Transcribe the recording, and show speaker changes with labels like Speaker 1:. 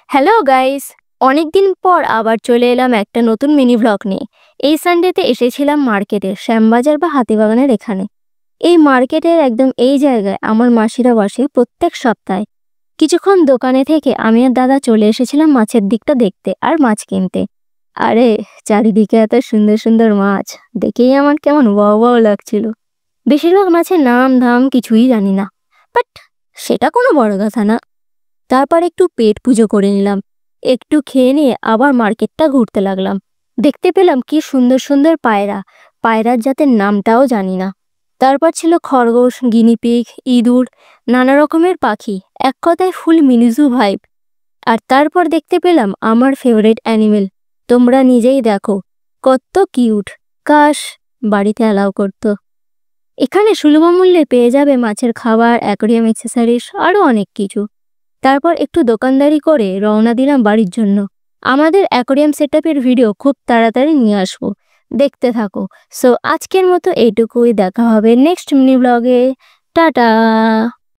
Speaker 1: Hello guys, অনেকদিন পর আবার চলে এলাম একটা নতুন মিনি ভ্লগ নিয়ে। এই সানডেতে এসেছিলাম মার্কেটে, শ্যামবাজার বা হাতিবাগানের এখানে। এই মার্কেটের একদম এই জায়গায় আমার মাসিরা বসে প্রত্যেক সপ্তাহে। কিছুক্ষণ দোকানে থেকে আমি আর দাদা চলে এসেছিলাম মাছের দিকটা দেখতে আর মাছ কিনতে। আরে চারিদিকে এত সুন্দর সুন্দর মাছ দেখেই আমার কেমন ওয়াও ওয়াও লাগছিল। বেশিরভাগ মাছের নাম ধাম কিছুই জানি না, বাট সেটা কোনো বড় কথা না। তারপর একটু পেট পুজো করে নিলাম, একটু খেয়ে নিয়ে আবার মার্কেটটা ঘুরতে লাগলাম। দেখতে পেলাম কি সুন্দর সুন্দর পায়রা, পায়রার জাতের নামটাও জানি না। তারপর ছিল খরগোশ, গিনিপিগ, ইঁদুর, নানা রকমের পাখি, এক কথায় ফুল মিনিজু ভাইব। আর তারপর দেখতে পেলাম আমার ফেভারিট অ্যানিমেল। তোমরা নিজেই দেখো কত কিউট, কাশ বাড়িতে অ্যালাউ করতো। এখানে সুলভ মূল্যে পেয়ে যাবে মাছের খাবার, অ্যাকোরিয়াম অ্যাক্সেসরিজ, আরও অনেক কিছু। তারপর একটু দোকানদারি করে রওনা দিলাম বাড়ির জন্য। আমাদের অ্যাকোরিয়াম সেটআপের ভিডিও খুব তাড়াতাড়ি নিয়ে আসবো, দেখতে থাকো। সো আজকের মতো এইটুকুই, দেখা হবে নেক্সট মিনি ব্লগে। টাটা।